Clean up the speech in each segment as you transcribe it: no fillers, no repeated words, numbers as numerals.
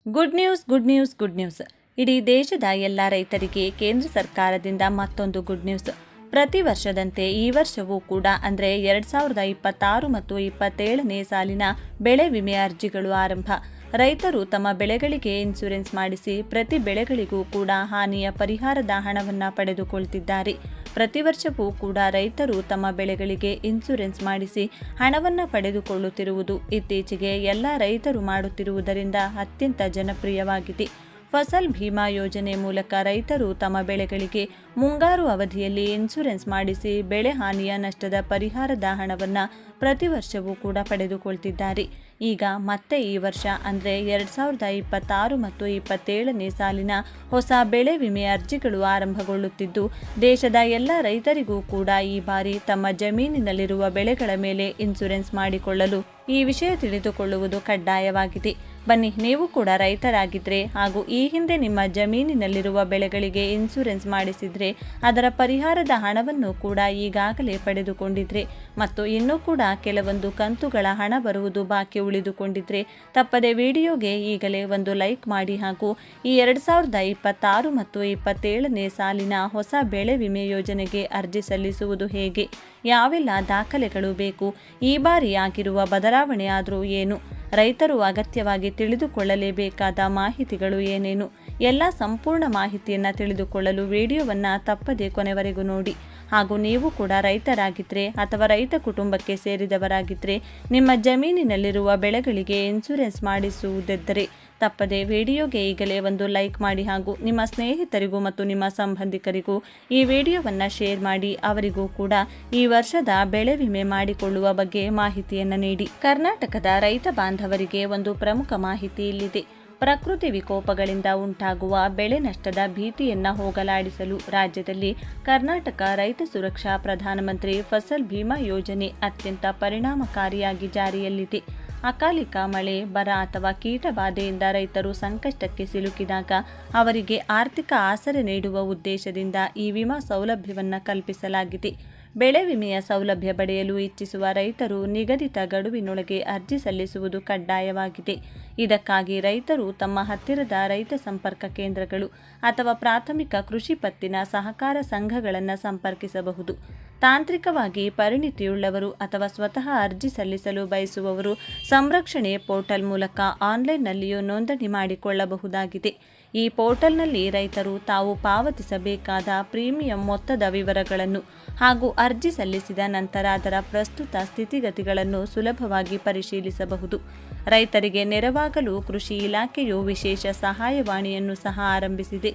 Good news good news good news. ಇಡೀ ದೇಶದ ಎಲ್ಲ ರೈತರಿಗೆ ಕೇಂದ್ರ ಸರ್ಕಾರದಿಂದ ಮತ್ತೊಂದು ಗುಡ್ ನ್ಯೂಸ್. ಪ್ರತಿ ವರ್ಷದಂತೆ ಈ ವರ್ಷವೂ ಕೂಡ ಅಂದರೆ 2026 ಮತ್ತು 27ನೇ ಸಾಲಿನ ಬೆಳೆ ವಿಮೆ ಅರ್ಜಿಗಳು ಆರಂಭ. ರೈತರು ತಮ್ಮ ಬೆಳೆಗಳಿಗೆ ಇನ್ಶೂರೆನ್ಸ್ ಮಾಡಿಸಿ ಪ್ರತಿ ಬೆಳೆಗಳಿಗೂ ಕೂಡ ಹಾನಿಯ ಪರಿಹಾರದ ಹಣವನ್ನು ಪಡೆದುಕೊಳ್ತಿದ್ದಾರೆ. ಪ್ರತಿ ವರ್ಷವೂ ಕೂಡ ರೈತರು ತಮ್ಮ ಬೆಳೆಗಳಿಗೆ ಇನ್ಶೂರೆನ್ಸ್ ಮಾಡಿಸಿ ಹಣವನ್ನು ಪಡೆದುಕೊಳ್ಳುತ್ತಿರುವುದು ಇತ್ತೀಚೆಗೆ ಎಲ್ಲ ರೈತರು ಮಾಡುತ್ತಿರುವುದರಿಂದ ಅತ್ಯಂತ ಜನಪ್ರಿಯವಾಗಿದೆ. ಫಸಲ್ ಭೀಮಾ ಯೋಜನೆ ಮೂಲಕ ರೈತರು ತಮ್ಮ ಬೆಳೆಗಳಿಗೆ ಮುಂಗಾರು ಅವಧಿಯಲ್ಲಿ ಇನ್ಶೂರೆನ್ಸ್ ಮಾಡಿಸಿ ಬೆಳೆ ಹಾನಿಯ ನಷ್ಟದ ಪರಿಹಾರದ ಹಣವನ್ನು ಪ್ರತಿ ವರ್ಷವೂ ಕೂಡ ಪಡೆದುಕೊಳ್ತಿದ್ದಾರೆ. ಈಗ ಮತ್ತೆ ಈ ವರ್ಷ ಅಂದರೆ 2026 ಮತ್ತು 27ನೇ ಸಾಲಿನ ಹೊಸ ಬೆಳೆ ವಿಮೆ ಅರ್ಜಿಗಳು ಆರಂಭಗೊಳ್ಳುತ್ತಿದ್ದು, ದೇಶದ ಎಲ್ಲ ರೈತರಿಗೂ ಕೂಡ ಈ ಬಾರಿ ತಮ್ಮ ಜಮೀನಿನಲ್ಲಿರುವ ಬೆಳೆಗಳ ಮೇಲೆ ಇನ್ಶೂರೆನ್ಸ್ ಮಾಡಿಕೊಳ್ಳಲು ಈ ವಿಷಯ ತಿಳಿದುಕೊಳ್ಳುವುದು ಕಡ್ಡಾಯವಾಗಿದೆ. ಬನ್ನಿ, ನೀವು ಕೂಡ ರೈತರಾಗಿದ್ದರೆ ಹಾಗೂ ಈ ಹಿಂದೆ ನಿಮ್ಮ ಜಮೀನಿನಲ್ಲಿರುವ ಬೆಳೆಗಳಿಗೆ ಇನ್ಶೂರೆನ್ಸ್ ಮಾಡಿಸಿದ್ರೆ ಅದರ ಪರಿಹಾರದ ಹಣವನ್ನು ಕೂಡ ಈಗಾಗಲೇ ಪಡೆದುಕೊಂಡಿದ್ರೆ ಮತ್ತು ಇನ್ನೂ ಕೂಡ ಕೆಲವೊಂದು ಕಂತುಗಳ ಹಣ ಬರುವುದು ಬಾಕಿ ಉಳಿದುಕೊಂಡಿದ್ರೆ ತಪ್ಪದೆ ವಿಡಿಯೋಗೆ ಈಗಲೇ ಒಂದು ಲೈಕ್ ಮಾಡಿ ಹಾಗೂ ಈ 2026 ಮತ್ತು 27ನೇ ಸಾಲಿನ ಹೊಸ ಬೆಳೆ ವಿಮೆ ಯೋಜನೆಗೆ ಅರ್ಜಿ ಸಲ್ಲಿಸುವುದು ಹೇಗೆ, ಯಾವೆಲ್ಲ ದಾಖಲೆಗಳು ಬೇಕು, ಈ ಬಾರಿ ಆಗಿರುವ ಬದಲಾವಣೆ ಆದರೂ ಏನು, ರೈತರು ಅಗತ್ಯವಾಗಿ ತಿಳಿದುಕೊಳ್ಳಲೇಬೇಕಾದ ಮಾಹಿತಿಗಳು ಏನೇನು, ಎಲ್ಲ ಸಂಪೂರ್ಣ ಮಾಹಿತಿಯನ್ನು ತಿಳಿದುಕೊಳ್ಳಲು ವಿಡಿಯೋವನ್ನು ತಪ್ಪದೆ ಕೊನೆವರೆಗೂ ನೋಡಿ. ಹಾಗೂ ನೀವು ಕೂಡ ರೈತರಾಗಿದ್ದರೆ ಅಥವಾ ರೈತ ಕುಟುಂಬಕ್ಕೆ ಸೇರಿದವರಾಗಿದ್ದರೆ ನಿಮ್ಮ ಜಮೀನಿನಲ್ಲಿರುವ ಬೆಳೆಗಳಿಗೆ ಇನ್ಶೂರೆನ್ಸ್ ಮಾಡಿಸುವುದಿದ್ದರೆ ತಪ್ಪದೆ ವಿಡಿಯೋಗೆ ಈಗಲೇ ಒಂದು ಲೈಕ್ ಮಾಡಿ ಹಾಗೂ ನಿಮ್ಮ ಸ್ನೇಹಿತರಿಗೂ ಮತ್ತು ನಿಮ್ಮ ಸಂಬಂಧಿಕರಿಗೂ ಈ ವಿಡಿಯೋವನ್ನು ಶೇರ್ ಮಾಡಿ ಅವರಿಗೂ ಕೂಡ ಈ ವರ್ಷದ ಬೆಳೆ ವಿಮೆ ಮಾಡಿಕೊಳ್ಳುವ ಬಗ್ಗೆ ಮಾಹಿತಿಯನ್ನು ನೀಡಿ. ಕರ್ನಾಟಕದ ರೈತ ಬಾಂಧವರಿಗೆ ಒಂದು ಪ್ರಮುಖ ಮಾಹಿತಿ ಇಲ್ಲಿದೆ. ಪ್ರಕೃತಿ ವಿಕೋಪಗಳಿಂದ ಉಂಟಾಗುವ ಬೆಳೆ ನಷ್ಟದ ಭೀತಿಯನ್ನು ಹೋಗಲಾಡಿಸಲು ರಾಜ್ಯದಲ್ಲಿ ಕರ್ನಾಟಕ ರೈತ ಸುರಕ್ಷಾ ಪ್ರಧಾನಮಂತ್ರಿ ಫಸಲ್ ಭೀಮಾ ಯೋಜನೆ ಅತ್ಯಂತ ಪರಿಣಾಮಕಾರಿಯಾಗಿ ಜಾರಿಯಲ್ಲಿದೆ. ಅಕಾಲಿಕ ಮಳೆ, ಬರ ಅಥವಾ ಕೀಟ ಬಾಧೆಯಿಂದ ರೈತರು ಸಂಕಷ್ಟಕ್ಕೆ ಸಿಲುಕಿದಾಗ ಅವರಿಗೆ ಆರ್ಥಿಕ ಆಸರೆ ನೀಡುವ ಉದ್ದೇಶದಿಂದ ಈ ವಿಮಾ ಸೌಲಭ್ಯವನ್ನು ಕಲ್ಪಿಸಲಾಗಿದೆ. ಬೆಳೆ ವಿಮೆಯ ಸೌಲಭ್ಯ ಪಡೆಯಲು ಇಚ್ಛಿಸುವ ರೈತರು ನಿಗದಿತ ಗಡುವಿನೊಳಗೆ ಅರ್ಜಿ ಸಲ್ಲಿಸುವುದು ಕಡ್ಡಾಯವಾಗಿದೆ. ಇದಕ್ಕಾಗಿ ರೈತರು ತಮ್ಮ ಹತ್ತಿರದ ರೈತ ಸಂಪರ್ಕ ಕೇಂದ್ರಗಳು ಅಥವಾ ಪ್ರಾಥಮಿಕ ಕೃಷಿ ಪತ್ತಿನ ಸಹಕಾರ ಸಂಘಗಳನ್ನು ಸಂಪರ್ಕಿಸಬಹುದು. ತಾಂತ್ರಿಕವಾಗಿ ಪರಿಣಿತಿಯುಳ್ಳವರು ಅಥವಾ ಸ್ವತಃ ಅರ್ಜಿ ಸಲ್ಲಿಸಲು ಬಯಸುವವರು ಸಂರಕ್ಷಣೆ ಪೋರ್ಟಲ್ ಮೂಲಕ ಆನ್ಲೈನ್ನಲ್ಲಿಯೂ ನೋಂದಣಿ ಮಾಡಿಕೊಳ್ಳಬಹುದಾಗಿದೆ. ಈ ಪೋರ್ಟಲ್ನಲ್ಲಿ ರೈತರು ತಾವು ಪಾವತಿಸಬೇಕಾದ ಪ್ರೀಮಿಯಂ ಮೊತ್ತದ ವಿವರಗಳನ್ನು ಹಾಗೂ ಅರ್ಜಿ ಸಲ್ಲಿಸಿದ ನಂತರ ಅದರ ಪ್ರಸ್ತುತ ಸ್ಥಿತಿಗತಿಗಳನ್ನು ಸುಲಭವಾಗಿ ಪರಿಶೀಲಿಸಬಹುದು. ರೈತರಿಗೆ ನೆರವಾಗಲು ಕೃಷಿ ಇಲಾಖೆಯು ವಿಶೇಷ ಸಹಾಯವಾಣಿಯನ್ನು ಸಹ ಆರಂಭಿಸಿದೆ.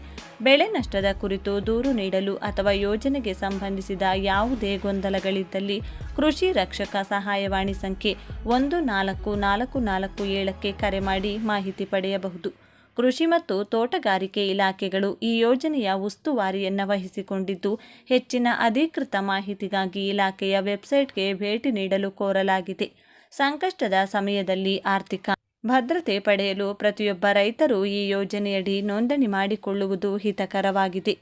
ಬೆಳೆ ನಷ್ಟದ ಕುರಿತು ದೂರು ನೀಡಲು ಅಥವಾ ಯೋಜನೆಗೆ ಸಂಬಂಧಿಸಿದ ಯಾವುದೇ ಗೊಂದಲಗಳಿದ್ದಲ್ಲಿ ಕೃಷಿ ರಕ್ಷಕ ಸಹಾಯವಾಣಿ ಸಂಖ್ಯೆ 14447ಕ್ಕೆ ಕರೆ ಮಾಡಿ ಮಾಹಿತಿ ಪಡೆಯಬಹುದು. ಕೃಷಿ ಮತ್ತು ತೋಟಗಾರಿಕೆ ಇಲಾಖೆಗಳು ಈ ಯೋಜನೆಯ ಉಸ್ತುವಾರಿಯನ್ನು ವಹಿಸಿಕೊಂಡಿದ್ದು, ಹೆಚ್ಚಿನ ಅಧಿಕೃತ ಮಾಹಿತಿಗಾಗಿ ಇಲಾಖೆಯ ವೆಬ್ಸೈಟ್ಗೆ ಭೇಟಿ ನೀಡಲು ಕೋರಲಾಗಿದೆ. ಸಂಕಷ್ಟದ ಸಮಯದಲ್ಲಿ ಆರ್ಥಿಕ ಭದ್ರತೆ ಪಡೆಯಲು ಪ್ರತಿಯೊಬ್ಬ ರೈತರು ಈ ಯೋಜನೆಯಡಿ ನೋಂದಣಿ ಮಾಡಿಕೊಳ್ಳುವುದು ಹಿತಕರವಾಗಿದೆ.